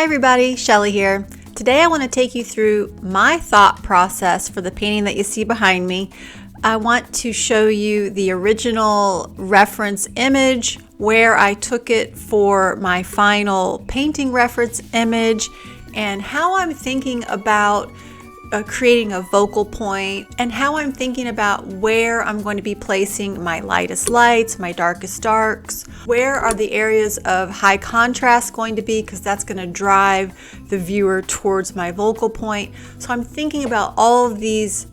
Hi everybody, Shelly here. Today I want to take you through my thought process for the painting that you see behind me. I want to show you the original reference image, where I took it for my final painting reference image, and how I'm thinking about creating a focal point, and how I'm thinking about where I'm going to be placing my lightest lights, my darkest darks, where are the areas of high contrast going to be, because that's going to drive the viewer towards my focal point. So I'm thinking about all of these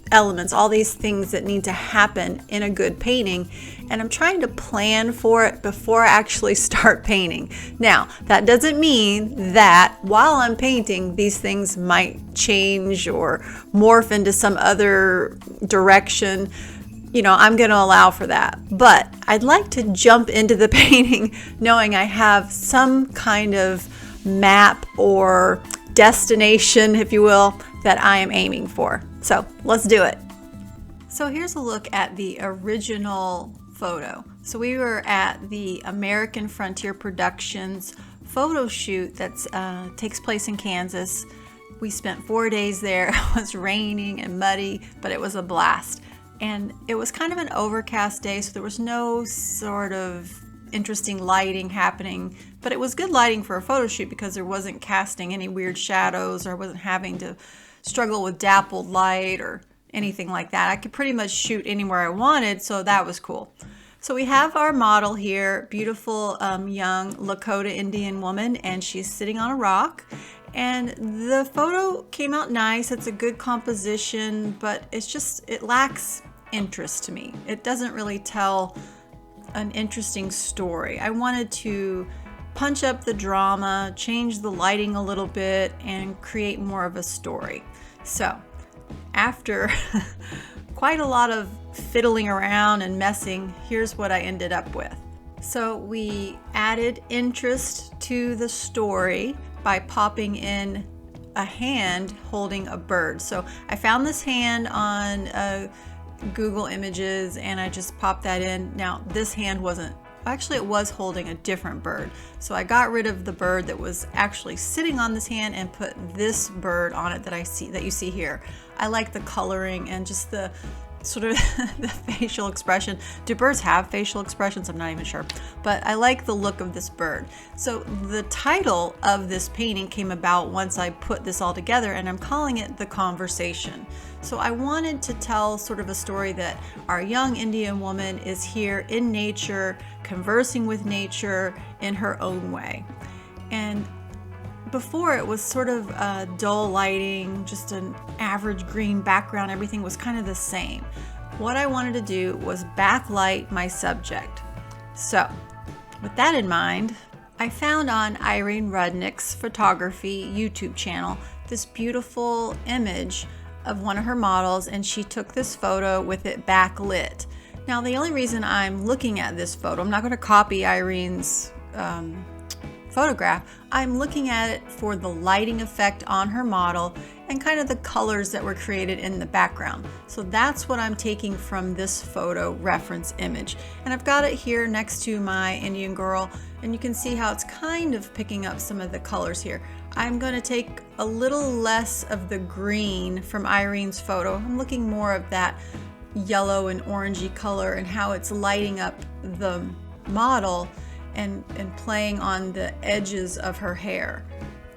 elements, all these things that need to happen in a good painting, and I'm trying to plan for it before I actually start painting. Now, that doesn't mean that while I'm painting, these things might change or morph into some other direction. You know, I'm going to allow for that. But I'd like to jump into the painting knowing I have some kind of map or destination, if you will, that I am aiming for. So let's do it. So here's a look at the original photo. So we were at the American Frontier Productions photo shoot that takes place in Kansas. We spent 4 days there. It was raining and muddy, but it was a blast. And it was kind of an overcast day, so there was no sort of interesting lighting happening, but it was good lighting for a photo shoot because there wasn't casting any weird shadows, or I wasn't having to struggle with dappled light or anything like that. I could pretty much shoot anywhere I wanted, so that was cool. So we have our model here, beautiful young Lakota Indian woman, and she's sitting on a rock. And the photo came out nice. It's a good composition, but it lacks interest to me. It doesn't really tell an interesting story. I wanted to punch up the drama, change the lighting a little bit, and create more of a story. So after quite a lot of fiddling around and messing, here's what I ended up with. So we added interest to the story by popping in a hand holding a bird. So I found this hand on Google Images, and I just popped that in. Now this hand it was holding a different bird. So I got rid of the bird that was actually sitting on this hand and put this bird on it that you see here. I like the coloring and just the sort of the facial expression. Do birds have facial expressions? I'm not even sure, but I like the look of this bird. So the title of this painting came about once I put this all together, and I'm calling it The Conversation. So I wanted to tell sort of a story that our young Indian woman is here in nature, conversing with nature in her own way. And before, it was sort of dull lighting, just an average green background. Everything was kind of the same. What I wanted to do was backlight my subject. So with that in mind, I found on Irene Rudnick's photography YouTube channel this beautiful image of one of her models, and she took this photo with it backlit. Now, the only reason I'm looking at this photo, I'm not going to copy Irene's photograph. I'm looking at it for the lighting effect on her model and kind of the colors that were created in the background. So that's what I'm taking from this photo reference image. And I've got it here next to my Indian girl, and you can see how it's kind of picking up some of the colors here. I'm going to take a little less of the green from Irene's photo. I'm looking more of that yellow and orangey color and how it's lighting up the model and playing on the edges of her hair.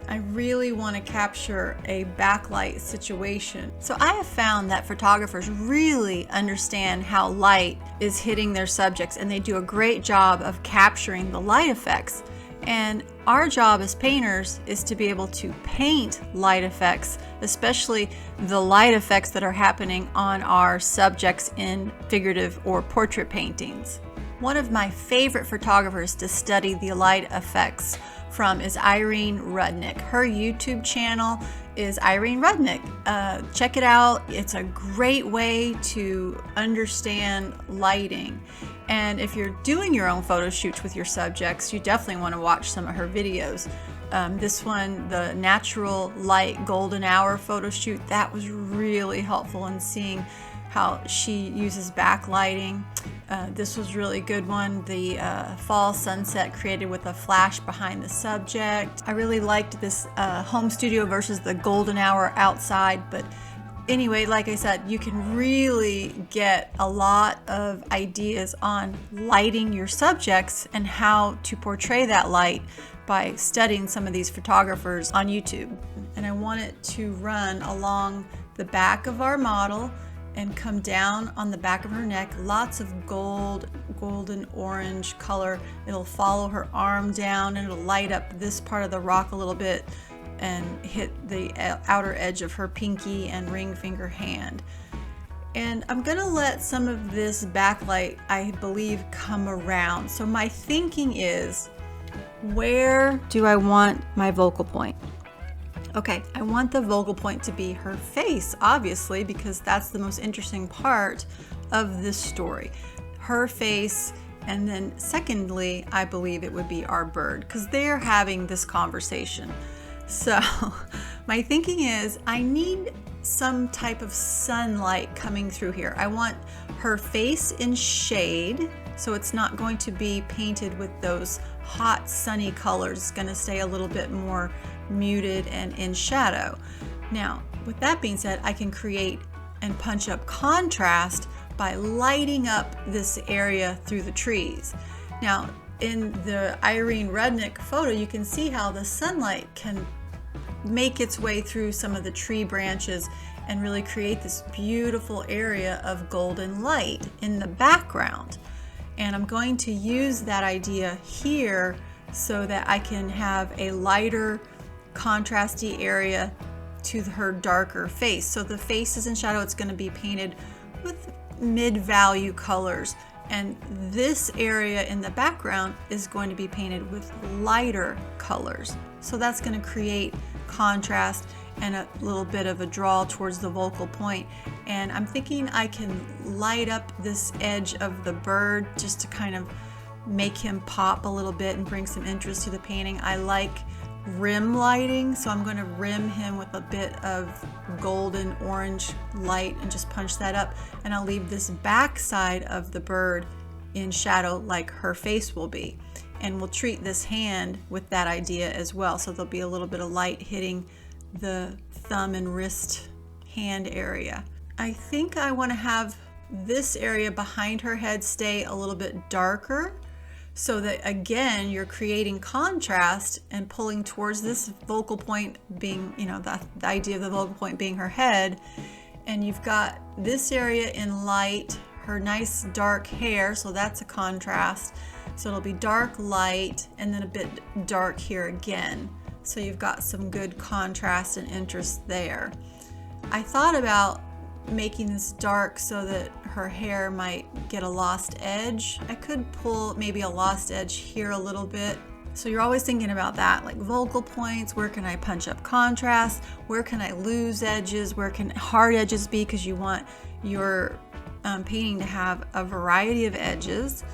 I really want to capture a backlight situation. So I have found that photographers really understand how light is hitting their subjects, and they do a great job of capturing the light effects. And our job as painters is to be able to paint light effects, especially the light effects that are happening on our subjects in figurative or portrait paintings. One of my favorite photographers to study the light effects from is Irene Rudnick. Her YouTube channel is Irene Rudnick. Check it out. It's a great way to understand lighting. And if you're doing your own photo shoots with your subjects, you definitely want to watch some of her videos. This one, the natural light golden hour photo shoot, that was really helpful in seeing how she uses backlighting. This was really a good one. The fall sunset created with a flash behind the subject. I really liked this home studio versus the golden hour outside. But anyway, like I said, you can really get a lot of ideas on lighting your subjects and how to portray that light by studying some of these photographers on YouTube. And I want it to run along the back of our model and come down on the back of her neck. Lots of golden orange color. It'll follow her arm down and it'll light up this part of the rock a little bit and hit the outer edge of her pinky and ring finger hand. And I'm gonna let some of this backlight, I believe, come around. So my thinking is, where do I want my focal point? Okay, I want the focal point to be her face, obviously, because that's the most interesting part of this story. Her face, and then secondly, I believe it would be our bird, because they're having this conversation. So my thinking is I need some type of sunlight coming through here. I want her face in shade, so it's not going to be painted with those hot sunny colors. It's going to stay a little bit more muted and in shadow. Now, with that being said, I can create and punch up contrast by lighting up this area through the trees. Now, in the Irene Rudnick photo, you can see how the sunlight can make its way through some of the tree branches and really create this beautiful area of golden light in the background. And I'm going to use that idea here so that I can have a lighter, contrasty area to her darker face. So the face is in shadow. It's going to be painted with mid-value colors, and this area in the background is going to be painted with lighter colors. So that's going to create contrast and a little bit of a draw towards the focal point. And I'm thinking I can light up this edge of the bird just to kind of make him pop a little bit and bring some interest to the painting. I like rim lighting, so I'm going to rim him with a bit of golden orange light and just punch that up, and I'll leave this back side of the bird in shadow like her face will be. And we'll treat this hand with that idea as well, so there'll be a little bit of light hitting the thumb and wrist hand area. I think I want to have this area behind her head stay a little bit darker, so that again you're creating contrast and pulling towards this focal point being, you know, the idea of the focal point being her head. And you've got this area in light, her nice dark hair, so that's a contrast. So it'll be dark, light, and then a bit dark here again. So you've got some good contrast and interest there. I thought about making this dark so that her hair might get a lost edge. I could pull maybe a lost edge here a little bit. So you're always thinking about that, like focal points, where can I punch up contrast, where can I lose edges, where can hard edges be, because you want your painting to have a variety of edges.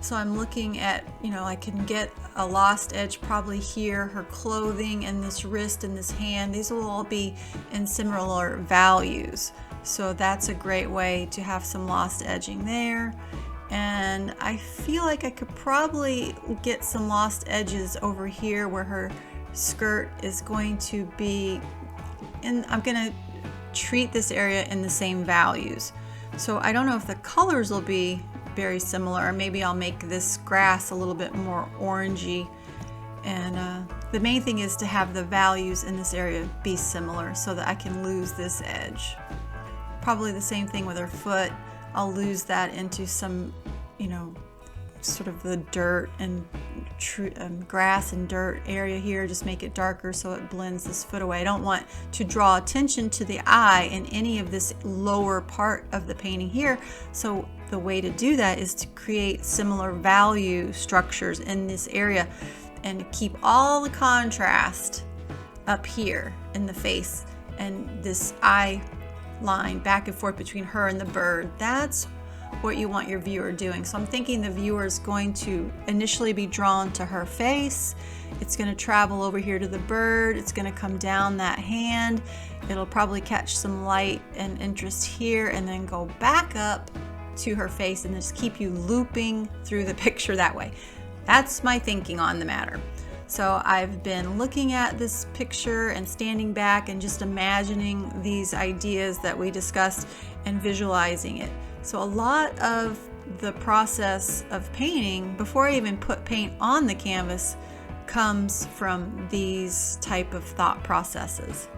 So I'm looking at, you know, I can get a lost edge probably here, her clothing and this wrist and this hand. These will all be in similar values. So that's a great way to have some lost edging there. And I feel like I could probably get some lost edges over here where her skirt is going to be, and I'm going to treat this area in the same values. So I don't know if the colors will be very similar, or maybe I'll make this grass a little bit more orangey. And the main thing is to have the values in this area be similar so that I can lose this edge. Probably the same thing with her foot. I'll lose that into some, you know, sort of the dirt and grass and dirt area here. Just make it darker so it blends this foot away. I don't want to draw attention to the eye in any of this lower part of the painting here. So the way to do that is to create similar value structures in this area and keep all the contrast up here in the face and this eye line back and forth between her and the bird. That's what you want your viewer doing. So I'm thinking the viewer is going to initially be drawn to her face. It's going to travel over here to the bird. It's going to come down that hand. It'll probably catch some light and interest here and then go back up to her face and just keep you looping through the picture that way. That's my thinking on the matter. So I've been looking at this picture and standing back and just imagining these ideas that we discussed and visualizing it. So a lot of the process of painting, before I even put paint on the canvas, comes from these type of thought processes.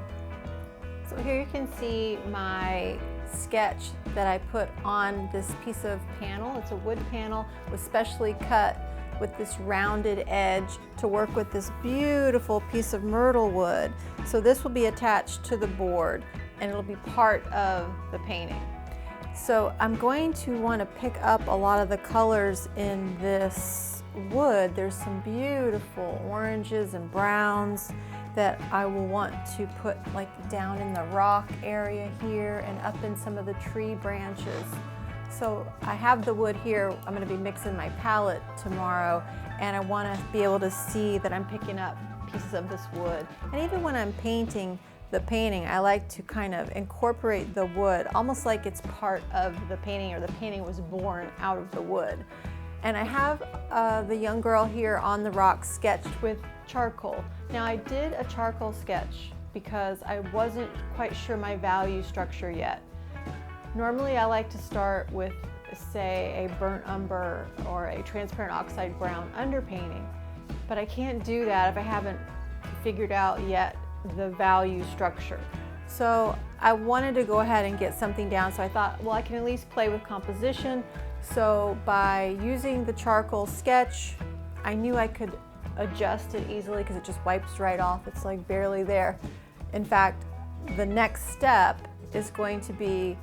So here you can see my sketch that I put on this piece of panel. It's a wood panel, was specially cut with this rounded edge to work with this beautiful piece of myrtle wood. So this will be attached to the board and it'll be part of the painting. So I'm going to want to pick up a lot of the colors in this wood. There's some beautiful oranges and browns that I will want to put like down in the rock area here and up in some of the tree branches. So I have the wood here. I'm going to be mixing my palette tomorrow, and I want to be able to see that I'm picking up pieces of this wood. And even when I'm painting the painting, I like to kind of incorporate the wood, almost like it's part of the painting, or the painting was born out of the wood. And I have the young girl here on the rock sketched with charcoal. Now I did a charcoal sketch because I wasn't quite sure my value structure yet. Normally I like to start with, say, a burnt umber or a transparent oxide brown underpainting, but I can't do that if I haven't figured out yet the value structure. So I wanted to go ahead and get something down, so I thought, well, I can at least play with composition. So by using the charcoal sketch, I knew I could adjust it easily because it just wipes right off. It's like barely there. In fact, the next step is going to be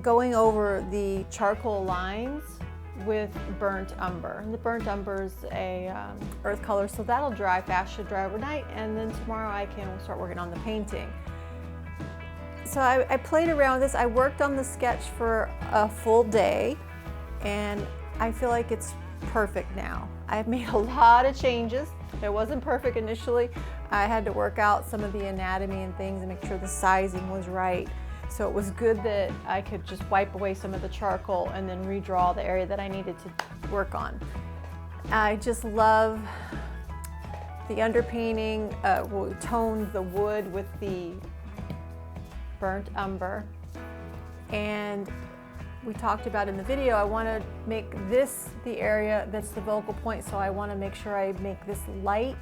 going over the charcoal lines with burnt umber. And the burnt umber is a earth color, so that'll dry fast, should dry overnight, and then tomorrow I can start working on the painting. So I played around with this. I worked on the sketch for a full day, and I feel like it's perfect now. I've made a lot of changes. It wasn't perfect initially. I had to work out some of the anatomy and things and make sure the sizing was right. So it was good that I could just wipe away some of the charcoal and then redraw the area that I needed to work on. I just love the underpainting. We toned the wood with the burnt umber, and we talked about in the video, I want to make this the area that's the focal point, so I want to make sure I make this light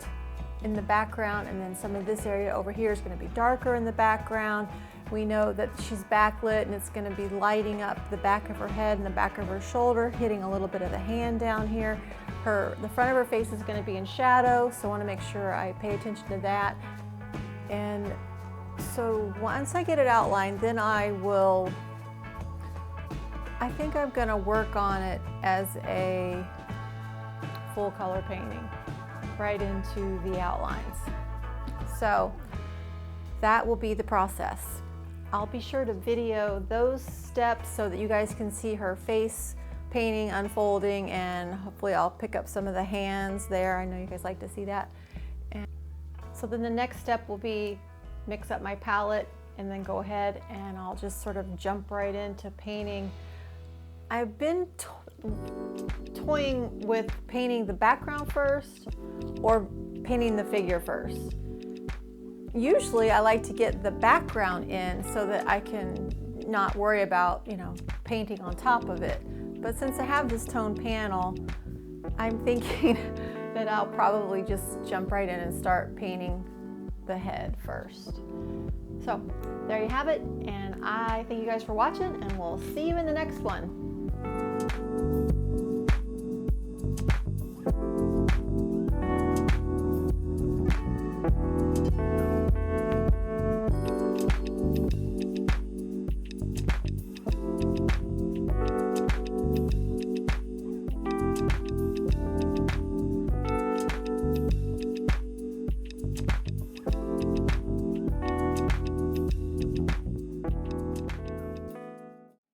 in the background, and then some of this area over here is going to be darker in the background. We know that she's backlit, and it's going to be lighting up the back of her head and the back of her shoulder, hitting a little bit of the hand down here. The front of her face is going to be in shadow, so I want to make sure I pay attention to that. And so once I get it outlined, then I think I'm going to work on it as a full color painting right into the outlines. So that will be the process. I'll be sure to video those steps so that you guys can see her face painting unfolding, and hopefully I'll pick up some of the hands there. I know you guys like to see that. And so then the next step will be mix up my palette and then go ahead and I'll just sort of jump right into painting. I've been toying with painting the background first or painting the figure first. Usually I like to get the background in so that I can not worry about, painting on top of it. But since I have this toned panel, I'm thinking that I'll probably just jump right in and start painting the head first. So there you have it, and I thank you guys for watching, and we'll see you in the next one.